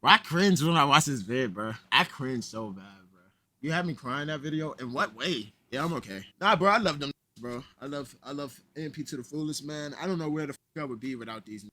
Bro, I cringe when I watch this vid, bro. I cringe so bad, bro. You had me crying in that video? In what way? Yeah, I'm okay. Nah, bro, I love them, bro. I love AMP to the fullest, man. I don't know where the fuck I would be without these, man.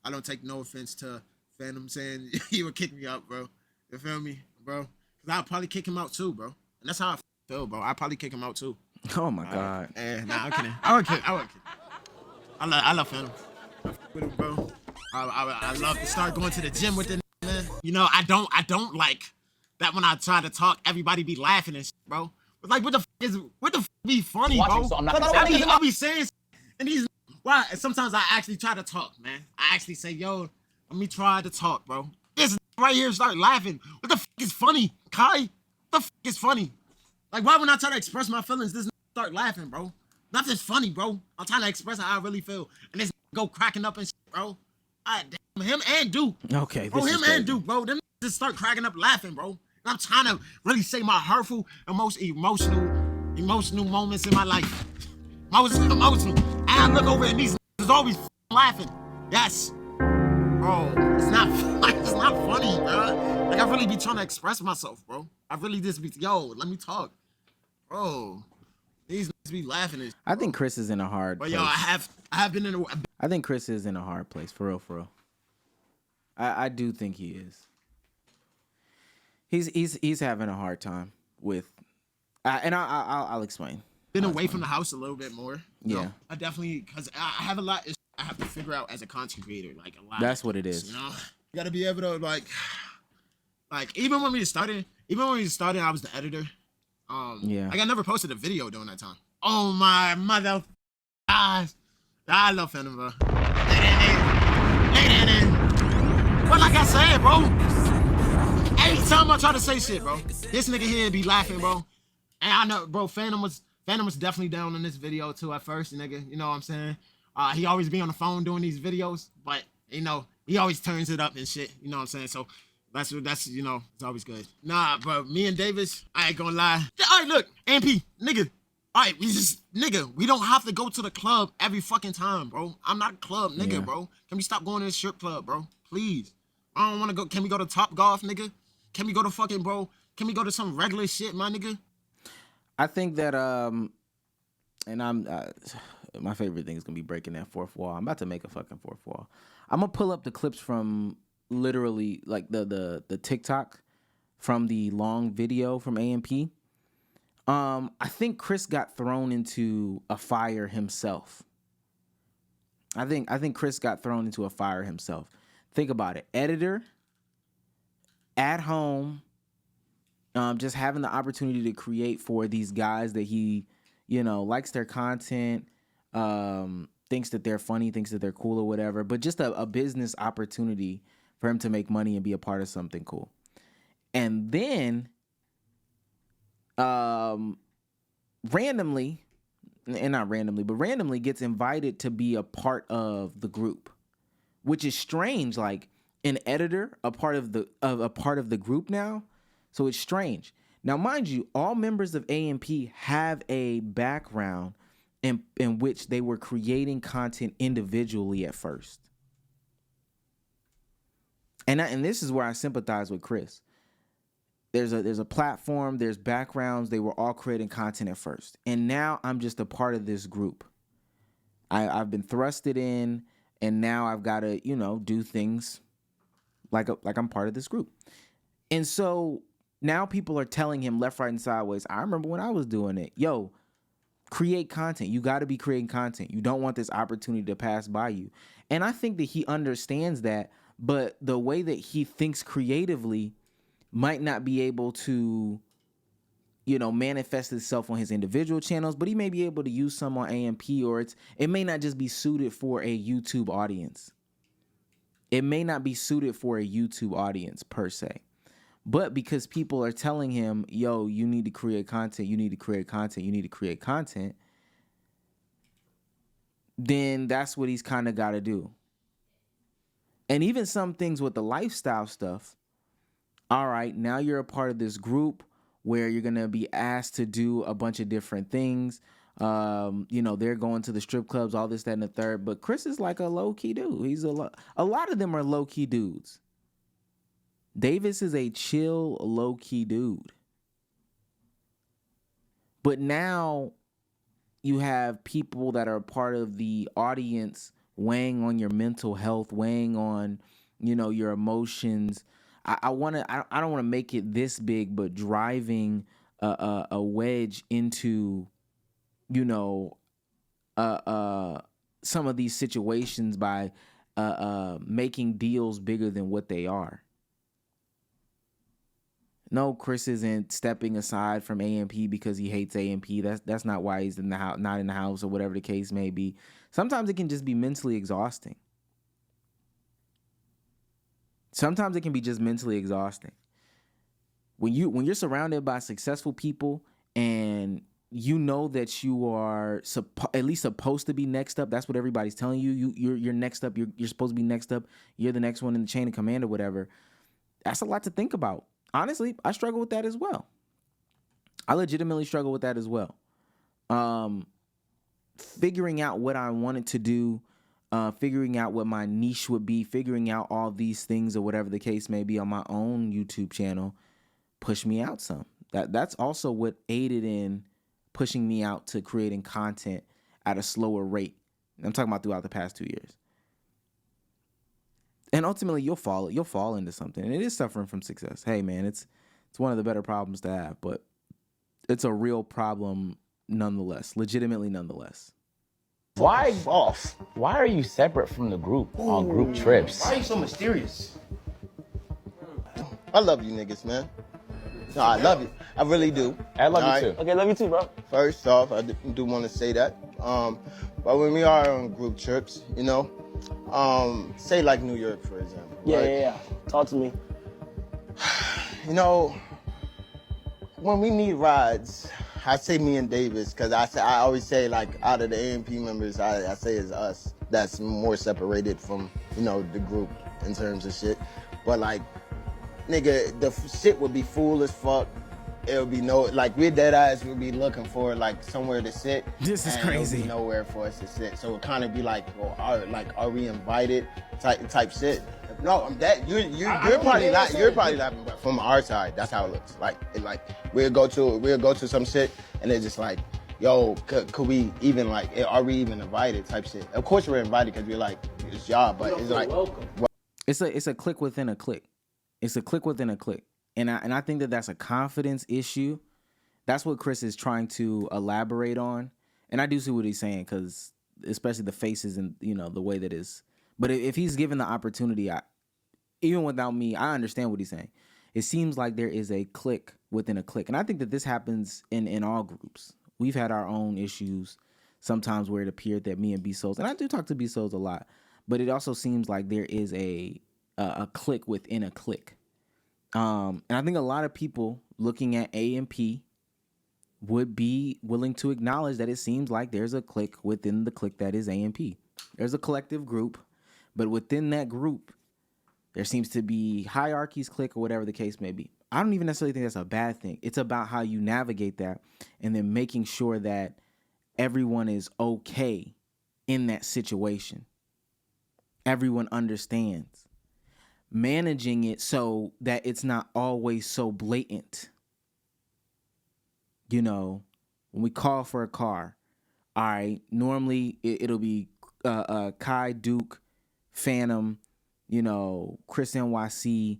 I don't take no offense to Phantom saying he would kick me out, bro. You feel me, bro? Because I'll probably kick him out too, bro. And that's how I feel, bro. I'll probably kick him out too. Oh my God. Nah, I'm kidding. I would kidding. I love Phantom. With him, bro. I love to start going to the gym with the man. You know, I don't like that when I try to talk, everybody be laughing and shit, bro. But like, what the f be funny, bro? So I'm not I'll be saying, and these, why? Sometimes I actually try to talk, man. I actually say, yo, let me try to talk, bro. This right here start laughing. What the f is funny, Kai? What the f is funny? Like, why when I try to express my feelings, this start laughing, bro? Nothing's funny, bro. I'm trying to express how I really feel, and this go cracking up and shit, bro. Damn, him and Duke. Okay, bro, him and Duke, bro. Them just start cracking up laughing, bro. And I'm trying to really say my hurtful and most emotional moments in my life. Most emotional. And I look over and these is always laughing. Yes. Bro, it's not funny, bro. Like, I really be trying to express myself, bro. I really just be, yo, let me talk. Bro, these be laughing at. I think Chris is in a hard But place. yo, I have been in a. I think Chris is in a hard place, for real, for real. I do think he is. He's having a hard time with, and I'll explain. Been away from the house a little bit more. Yeah. No, I definitely, because I have a lot I have to figure out as a content creator, like a lot. That's what it is. You know, you gotta be able to like even when we started, I was the editor. Yeah. Like I never posted a video during that time. Oh my mother, guys, I love Phantom, bro. But like I said, bro, anytime I try to say shit, bro, this nigga here be laughing, bro. And I know, bro, Phantom was definitely down in this video too at first, nigga. You know what I'm saying? He always be on the phone doing these videos, but you know, he always turns it up and shit. You know what I'm saying? So that's you know, it's always good. Nah, bro, me and Davis, I ain't gonna lie. All right, look, MP, nigga. All right, we don't have to go to the club every fucking time, bro. I'm not a club nigga, Yeah. bro. Can we stop going to the strip club, bro? Please. I don't want to go. Can we go to Top Golf, nigga? Can we go to fucking, bro? Can we go to some regular shit, my nigga? I think that and I'm my favorite thing is gonna be breaking that fourth wall. I'm about to make a fucking fourth wall. I'm gonna pull up the clips from literally like the TikTok from the long video from AMP. I think Chris got thrown into a fire himself. I think Chris got thrown into a fire himself. Think about it. Editor, at home, just having the opportunity to create for these guys that he, you know, likes their content, thinks that they're funny, thinks that they're cool or whatever, but just a business opportunity for him to make money and be a part of something cool. And then randomly gets invited to be a part of the group, which is strange. Like an editor, a part of the group now. So it's strange. Now, mind you, all members of AMP have a background in which they were creating content individually at first. And this is where I sympathize with Chris. There's a platform, there's backgrounds, they were all creating content at first. And now I'm just a part of this group. I've been thrusted in, and now I've got to, you know, do things like I'm part of this group. And so now people are telling him left, right, and sideways. I remember when I was doing it. Yo, create content. You got to be creating content. You don't want this opportunity to pass by you. And I think that he understands that, but the way that he thinks creatively might not be able to, you know, manifest itself on his individual channels, but he may be able to use some on AMP, or it may not just be suited for a YouTube audience. It may not be suited for a YouTube audience per se. But because people are telling him, yo, you need to create content, you need to create content, you need to create content, then that's what he's kind of got to do. And even some things with the lifestyle stuff, all right, now you're a part of this group where you're going to be asked to do a bunch of different things. You know, they're going to the strip clubs, all this, that, and the third. But Chris is like a low-key dude. He's a lot of them are low-key dudes. Davis is a chill, low-key dude. But now you have people that are part of the audience weighing on your mental health, weighing on, your emotions. I don't want to make it this big, but driving a wedge into, some of these situations by making deals bigger than what they are. No, Chris isn't stepping aside from AMP because he hates AMP. That's not why he's not in the house or whatever the case may be. Sometimes it can just be mentally exhausting. Sometimes it can be just mentally exhausting. When you're surrounded by successful people and you know that you are at least supposed to be next up. That's what everybody's telling you. You're next up. You're supposed to be next up. You're the next one in the chain of command or whatever. That's a lot to think about. Honestly, I struggle with that as well. I legitimately struggle with that as well. Figuring out what I wanted to do, figuring out what my niche would be, figuring out all these things or whatever the case may be on my own YouTube channel pushed me out some. That's also what aided in pushing me out to creating content at a slower rate. I'm talking about throughout the past 2 years. And ultimately, you'll fall into something. And it is suffering from success. Hey, man, it's one of the better problems to have, but it's a real problem nonetheless, legitimately nonetheless. Why are you separate from the group on group trips? Why are you so mysterious? I love you niggas, man. No, I love you. I really do. I love All you right? too. Okay, love you too, bro. First off, I do want to say that. But when we are on group trips, say like New York, for example. Right? Yeah. Talk to me. When we need rides, I say me and Davis, because I always say, like, out of the AMP members, I say it's us that's more separated from, the group in terms of shit. But, like, nigga, the shit would be full as fuck. It would be we're dead eyes would be looking for, like, somewhere to sit. This is and crazy. There would be nowhere for us to sit. So it kind of be like, well, are we invited type shit. No, I'm that you're probably not, but from our side, that's how it looks. Like we'll go to some shit and it's just like, yo, could we even are we even invited type shit. Of course we're invited because we're like, it's job, but it's like welcome. It's a click within a click. It's a click within a click. And I think that's a confidence issue. That's what Chris is trying to elaborate on. And I do see what he's saying, because especially the faces and, the way that is. But if he's given the opportunity, even without me, I understand what he's saying. It seems like there is a click within a click. And I think that this happens in all groups. We've had our own issues sometimes where it appeared that me and B-Souls, and I do talk to B-Souls a lot, but it also seems like there is a click within a click. And I think a lot of people looking at AMP would be willing to acknowledge that it seems like there's a click within the click that is AMP. There's a collective group, but within that group, there seems to be hierarchies, click, or whatever the case may be. I don't even necessarily think that's a bad thing. It's about how you navigate that and then making sure that everyone is okay in that situation. Everyone understands. Managing it so that it's not always so blatant. When we call for a car, all right, normally it'll be Kai, Duke, Phantom, Chris NYC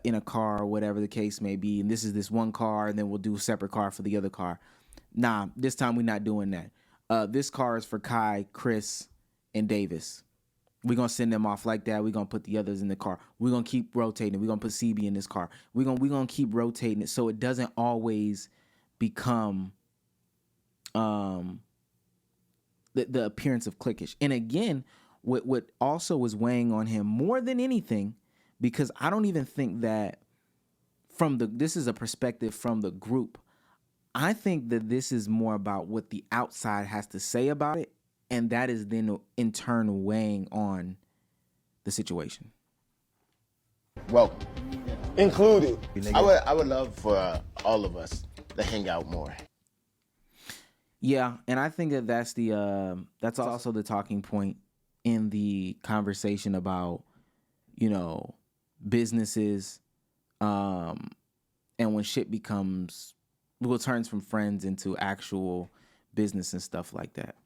in a car or whatever the case may be. And this is this one car, and then we'll do a separate car for the other car. Nah, this time we're not doing that. This car is for Kai, Chris, and Davis. We're going to send them off like that. We're going to put the others in the car. We're going to keep rotating. We're going to put CB in this car. We're going to keep rotating it so it doesn't always become the appearance of cliquish. And again, what also was weighing on him more than anything, because I don't even think that this is a perspective from the group. I think that this is more about what the outside has to say about it. And that is then in turn weighing on the situation. welcome. Included. I would love for all of us to hang out more. Yeah, and I think that's also the talking point in the conversation about, businesses, and when shit turns from friends into actual business and stuff like that.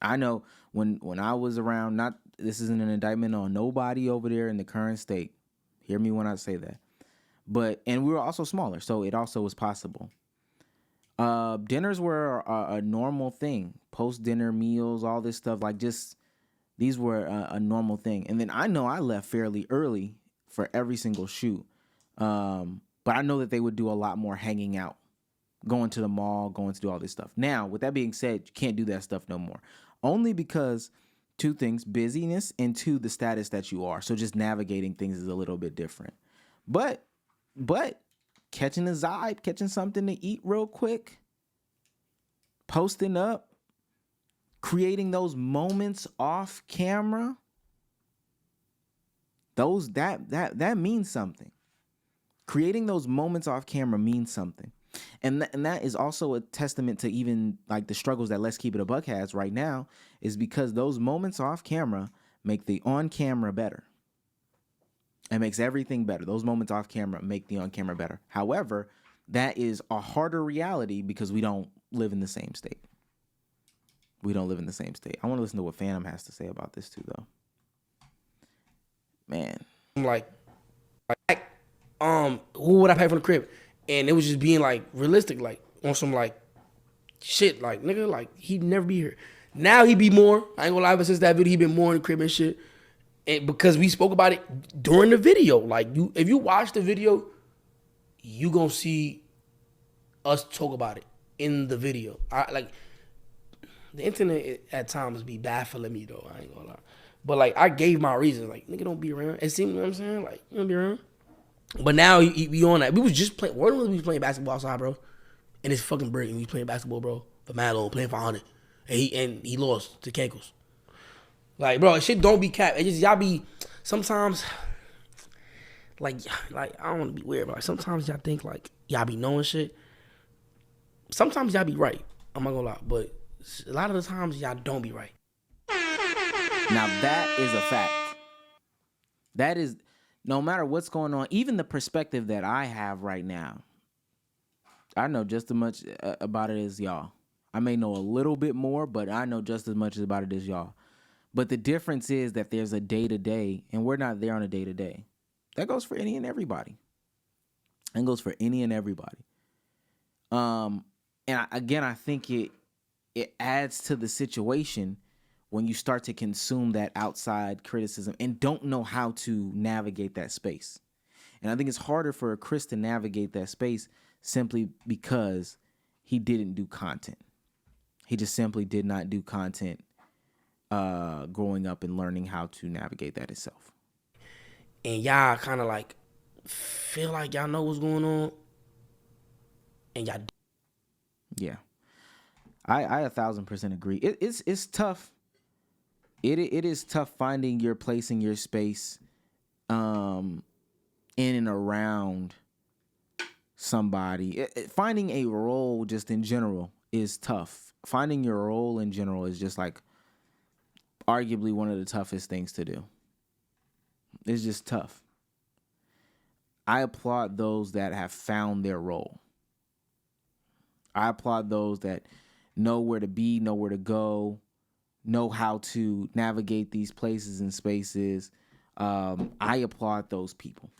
I know when I was around, this isn't an indictment on nobody over there in the current state. Hear me when I say that. And we were also smaller, so it also was possible. Dinners were a normal thing. Post-dinner meals, all this stuff, these were a normal thing. And then I know I left fairly early for every single shoot. But I know that they would do a lot more hanging out, going to the mall, going to do all this stuff. Now, with that being said, you can't do that stuff no more. Only because two things, busyness, and two, the status that you are. So just navigating things is a little bit different. But catching a vibe, catching something to eat real quick, posting up, creating those moments off camera, that means something. Creating those moments off camera means something. And that is also a testament to even like the struggles that Let's Keep It a Buck has right now, is because those moments off camera make the on camera better. It makes everything better. Those moments off camera make the on camera better. However, that is a harder reality because we don't live in the same state. I want to listen to what Phantom has to say about this too, though. Man. I'm like, who would I pay for the crib? And it was just being like realistic, like on some like shit, like nigga, like he'd never be here. Now he be more. I ain't gonna lie, ever since that video, he been more in the crib and shit. And because we spoke about it during the video, like if you watch the video, you gonna see us talk about it in the video. The internet at times be baffling me though. I ain't gonna lie, but like I gave my reasons, like nigga don't be around. It seemed, you know what I'm saying, like you don't be around. But now we on that. We was just playing. What was we playing basketball outside, bro? And it's fucking break. And we playing basketball, bro. For Malo playing for 100, and he lost to Cankles. Like, bro, shit don't be capped. It just y'all be sometimes like I don't want to be weird, but like sometimes y'all think like y'all be knowing shit. Sometimes y'all be right. I'm not gonna lie, but a lot of the times y'all don't be right. Now that is a fact. That is. No matter what's going on, even the perspective that I have right now, I know just as much about it as y'all. I may know a little bit more, but I know just as much about it as y'all. But the difference is that there's a day-to-day, and we're not there on a day-to-day. That goes for any and everybody. And goes for any and everybody. And I think it adds to the situation when you start to consume that outside criticism and don't know how to navigate that space. And I think it's harder for Chris to navigate that space simply because he didn't do content. He just simply did not do content growing up and learning how to navigate that itself. And y'all kind of like feel like y'all know what's going on. And y'all. Yeah. I 1,000% agree. It's tough. It is tough finding your place in your space in and around somebody. Finding a role just in general is tough. Finding your role in general is just like arguably one of the toughest things to do. It's just tough. I applaud those that have found their role. I applaud those that know where to be, know where to go, know how to navigate these places and spaces. I applaud those people.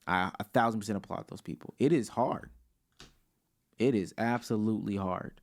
I 1,000% applaud those people. It is hard. It is absolutely hard.